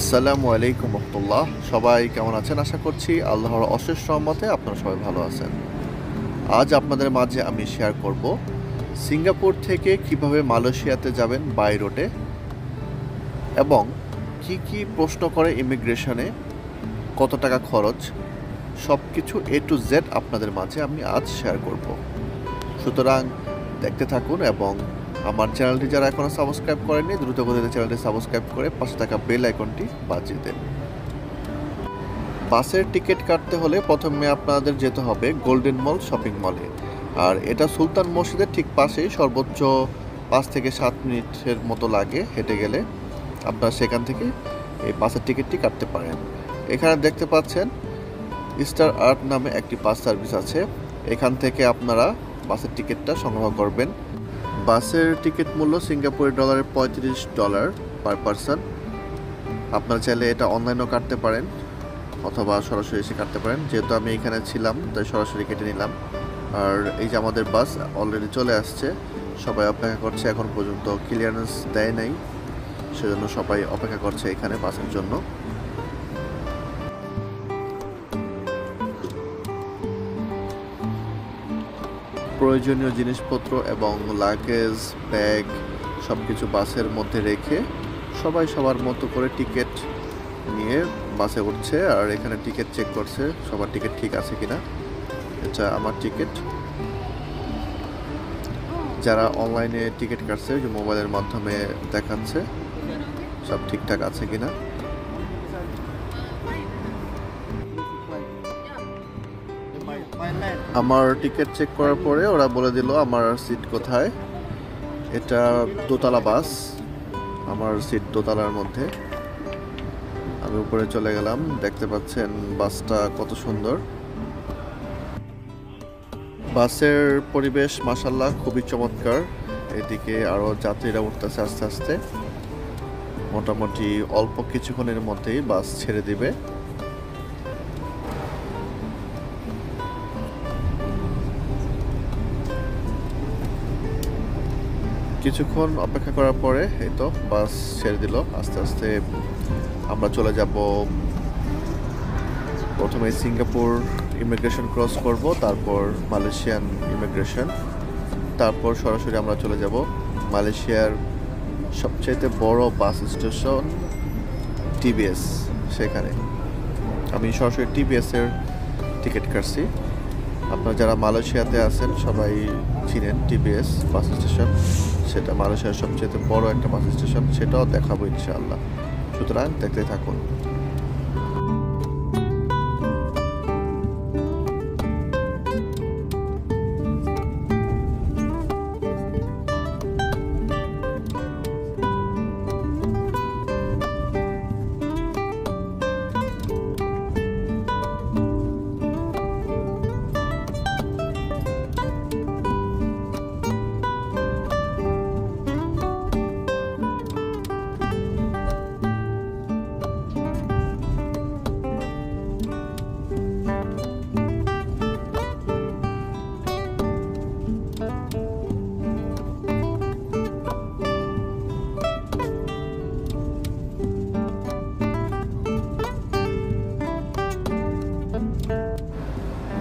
আসসালামু আলাইকুম রহমতুল্লাহ। সবাই কেমন আছেন? আশা করছি আল্লাহর অশেষ রহমতে আপনারা সবাই ভালো আছেন। আজ আপনাদের মাঝে আমি শেয়ার করব সিঙ্গাপুর থেকে কিভাবে মালয়েশিয়াতে যাবেন বাই রোডে এবং কি কি প্রশ্ন করে ইমিগ্রেশনে, কত টাকা খরচ, সব কিছু A to Z আপনাদের মাঝে আমি আজ শেয়ার করব। সুতরাং দেখতে থাকুন এবং আমার চ্যানেলটি যারা এখনও সাবস্ক্রাইব করেননি দ্রুত গতিতে চ্যানেলটি সাবস্ক্রাইব করে পাশে থাকা বেল আইকনটি বাজিয়ে দেন। বাসের টিকিট কাটতে হলে প্রথমে আপনাদের যেতে হবে গোল্ডেন মল শপিং মলে, আর এটা সুলতান মসজিদের ঠিক পাশেই। সর্বোচ্চ 5 থেকে 7 মিনিটের মতো লাগে হেঁটে গেলে। আপনারা সেখান থেকে এই বাসের টিকিটটি কাটতে পারেন। এখানে দেখতে পাচ্ছেন স্টার আর্ট নামে একটি বাস সার্ভিস আছে। এখান থেকে আপনারা বাসের টিকিটটা সংগ্রহ করবেন। বাসের টিকিট মূল্য সিঙ্গাপুরের ডলারে $35 পার পারসন। আপনারা চাইলে এটা অনলাইনেও কাটতে পারেন অথবা সরাসরি এসে কাটতে পারেন। যেহেতু আমি এখানে ছিলাম তাই সরাসরি কেটে নিলাম। আর এই যে আমাদের বাস অলরেডি চলে আসছে, সবাই অপেক্ষা করছে। এখন পর্যন্ত ক্লিয়ারেন্স দেয় নাই, সেজন্য সবাই অপেক্ষা করছে এখানে বাসের জন্য। প্রয়োজনীয় জিনিসপত্র এবং লাগেজ, ব্যাগ সব কিছু বাসের মধ্যে রেখে সবাই সবার মতো করে টিকিট নিয়ে বাসে উঠছে। আর এখানে টিকিট চেক করছে সবার টিকিট ঠিক আছে কিনা। এটা আমার টিকিট। যারা অনলাইনে টিকিট কাটছে যে মোবাইলের মাধ্যমে দেখাচ্ছে সব ঠিকঠাক আছে কিনা। আমার টিকিট চেক করার পরে ওরা বলে দিল আমার সিট কোথায়। এটা দোতলা বাস, আমার সিট দোতলার মধ্যে। আমি উপরে চলে গেলাম। দেখতে পাচ্ছেন বাসটা কত সুন্দর। বাসের পরিবেশ মাশাআল্লাহ খুবই চমৎকার। এদিকে আরো যাত্রীরা উঠতেছে আস্তে আস্তে। মোটামুটি অল্প কিছুক্ষণের মধ্যেই বাস ছেড়ে দিবে। কিছুক্ষণ অপেক্ষা করার পরে এই তো বাস ছেড়ে দিল। আস্তে আস্তে আমরা চলে যাব। প্রথমে সিঙ্গাপুর ইমিগ্রেশন ক্রস করব, তারপর মালয়েশিয়ান ইমিগ্রেশন, তারপর সরাসরি আমরা চলে যাব মালয়েশিয়ার সবচেয়ে বড় বাস স্টেশন TBS। সেখানে আমি সরাসরি TBS এর টিকিট কাটছি। আপনারা যারা মালয়েশিয়াতে আছেন সবাই চিনেন TBS বাস স্টেশন। সেটা মালয়েশিয়ার সবচেয়ে বড় একটা বাস স্টেশন, সেটাও দেখাবো ইনশাআল্লাহ। সুতরাং দেখতে থাকুন।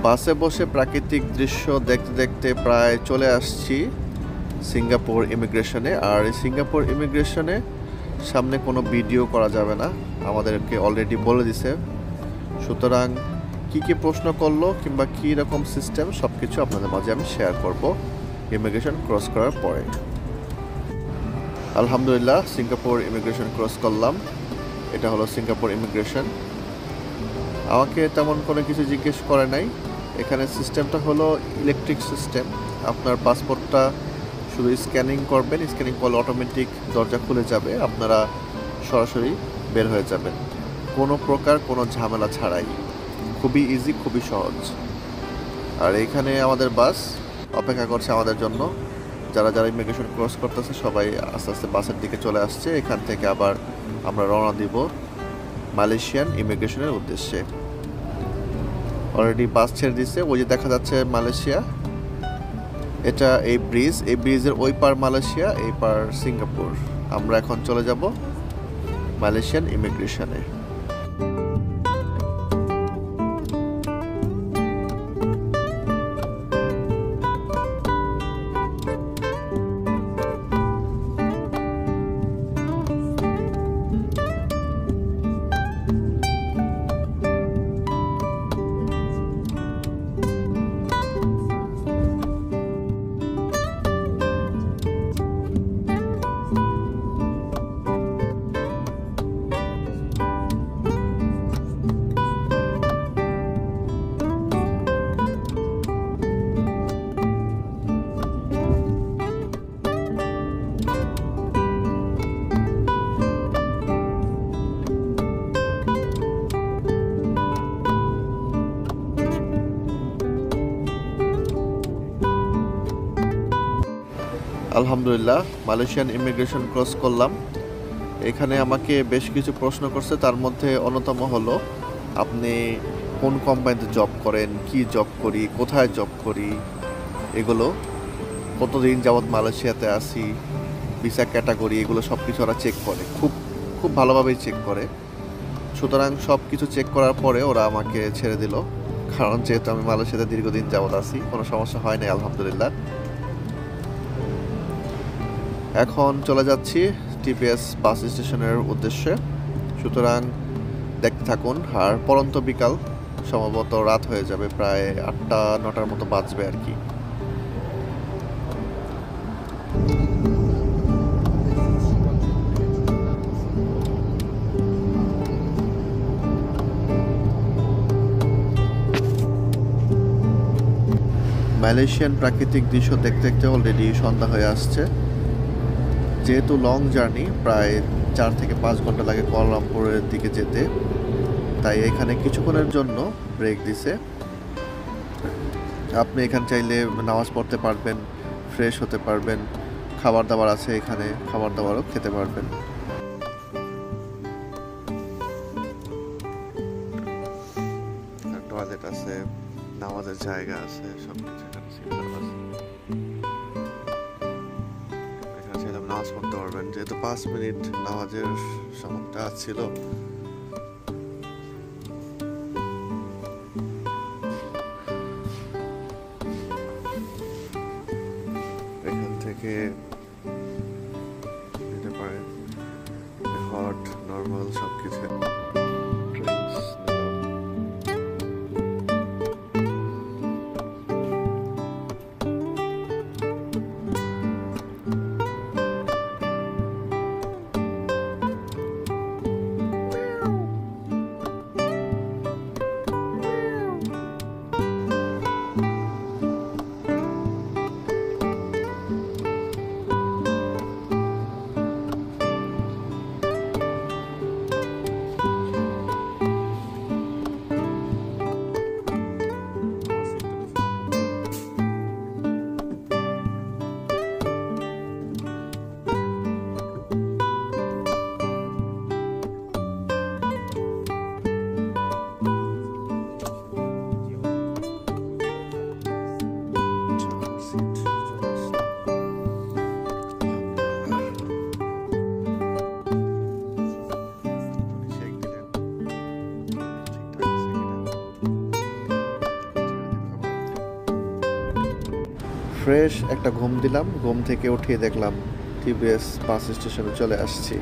বাসে বসে প্রাকৃতিক দৃশ্য দেখতে দেখতে প্রায় চলে আসছি সিঙ্গাপুর ইমিগ্রেশনে। আর এই সিঙ্গাপুর ইমিগ্রেশনে সামনে কোনো ভিডিও করা যাবে না, আমাদেরকে অলরেডি বলে দিছে। সুতরাং কি কি প্রশ্ন করলো কিংবা কী রকম সিস্টেম সব কিছু আপনাদের মাঝে আমি শেয়ার করব ইমিগ্রেশন ক্রস করার পরে। আলহামদুলিল্লাহ সিঙ্গাপুর ইমিগ্রেশন ক্রস করলাম। এটা হলো সিঙ্গাপুর ইমিগ্রেশন। আমাকে তেমন কোনো কিছু জিজ্ঞেস করে নাই। এখানে সিস্টেমটা হলো ইলেকট্রিক সিস্টেম। আপনার পাসপোর্টটা শুধু স্ক্যানিং করবেন, স্ক্যানিং করলে অটোমেটিক দরজা খুলে যাবে, আপনারা সরাসরি বের হয়ে যাবেন কোনো প্রকার কোনো ঝামেলা ছাড়াই। খুবই ইজি, খুবই সহজ। আর এইখানে আমাদের বাস অপেক্ষা করছে আমাদের জন্য। যারা যারা ইমিগ্রেশন ক্রস করতেছে সবাই আস্তে আস্তে বাসের দিকে চলে আসছে। এখান থেকে আবার আমরা রওনা দিব মালয়েশিয়ান ইমিগ্রেশনের উদ্দেশ্যে। অলরেডি বাস ছেড়ে দিচ্ছে, ওই যে দেখা যাচ্ছে মালয়েশিয়া। এটা এই ব্রিজের ওই পার মালয়েশিয়া, এই পার সিঙ্গাপুর। আমরা এখন চলে যাব মালয়েশিয়ান ইমিগ্রেশনে। আলহামদুলিল্লাহ মালয়েশিয়ান ইমিগ্রেশন ক্রস করলাম। এখানে আমাকে বেশ কিছু প্রশ্ন করছে, তার মধ্যে অন্যতম হলো আপনি কোন কোম্পানিতে জব করেন, কি জব করি, কোথায় জব করি, এগুলো কতদিন যাবৎ মালয়েশিয়াতে আসি, ভিসা ক্যাটাগরি, এগুলো সব কিছু ওরা চেক করে, খুব ভালোভাবেই চেক করে। সুতরাং সব কিছু চেক করার পরে ওরা আমাকে ছেড়ে দিল, কারণ যেহেতু আমি মালয়েশিয়াতে দীর্ঘদিন যাবৎ আছি, কোনো সমস্যা হয় নাই আলহামদুলিল্লাহ। এখন চলে যাচ্ছি টিপিএস বাস স্টেশনের উদ্দেশ্যে, সুতরাং দেখতে থাকুন। আর পরন্ত বিকাল, সম্ভবত রাত হয়ে যাবে, প্রায় 8টা-9টার মতো বাজবে আর কি। মালয়েশিয়ান প্রাকৃতিক দৃশ্য দেখতে দেখতে অলরেডি সন্ধ্যা হয়ে আসছে। যেহেতু লং জার্নি, প্রায় 4 থেকে 5 ঘন্টা লাগে কুয়ালালামপুরের দিকে যেতে, তাই এখানে কিছুক্ষণের জন্য ব্রেক দিছে। আপনি এখানে চাইলে নামাজ পড়তে পারবেন, ফ্রেশ হতে পারবেন, খাবার দাবার আছে এখানে, খাবার দাবারও খেতে পারবেন। টয়লেট আছে, নামাজের জায়গা আছে, সব কিছু এখানে আছে। নামাজ পড়তে পারবেন, যেহেতু 5 মিনিট নামাজের সময়টা ছিল। এখান থেকে নিতে পারেন হট, নর্মাল সবকিছু। ফ্রেশ একটা ঘুম দিলাম, ঘুম থেকে উঠিয়ে দেখলাম টিপিএস বাস স্টেশনে চলে আসছি।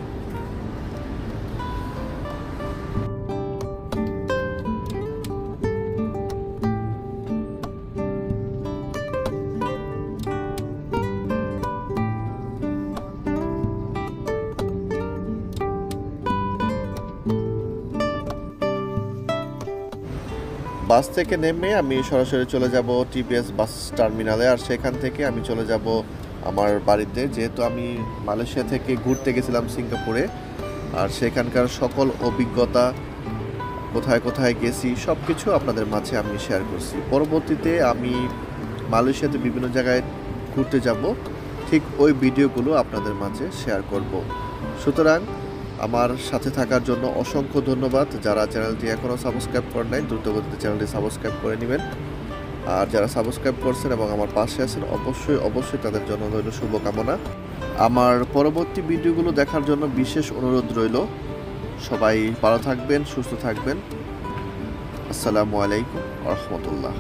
বাস থেকে নেমে আমি সরাসরি চলে যাব টিপিএস বাস টার্মিনালে, আর সেখান থেকে আমি চলে যাব আমার বাড়িতে। যেহেতু আমি মালয়েশিয়া থেকে ঘুরতে গেছিলাম সিঙ্গাপুরে, আর সেখানকার সকল অভিজ্ঞতা, কোথায় কোথায় গেছি, সব কিছু আপনাদের মাঝে আমি শেয়ার করছি। পরবর্তীতে আমি মালয়েশিয়াতে বিভিন্ন জায়গায় ঘুরতে যাব, ঠিক ওই ভিডিওগুলো আপনাদের মাঝে শেয়ার করব। সুতরাং আমার সাথে থাকার জন্য অসংখ্য ধন্যবাদ। যারা চ্যানেলটি এখনও সাবস্ক্রাইব করেন নাই, দ্রুতগতিতে চ্যানেলটি সাবস্ক্রাইব করে নেবেন। আর যারা সাবস্ক্রাইব করছেন এবং আমার পাশে আছেন, অবশ্যই তাদের জন্য রইল শুভকামনা। আমার পরবর্তী ভিডিওগুলো দেখার জন্য বিশেষ অনুরোধ রইল। সবাই ভালো থাকবেন, সুস্থ থাকবেন। আসসালামু আলাইকুম ওয়া রাহমাতুল্লাহ।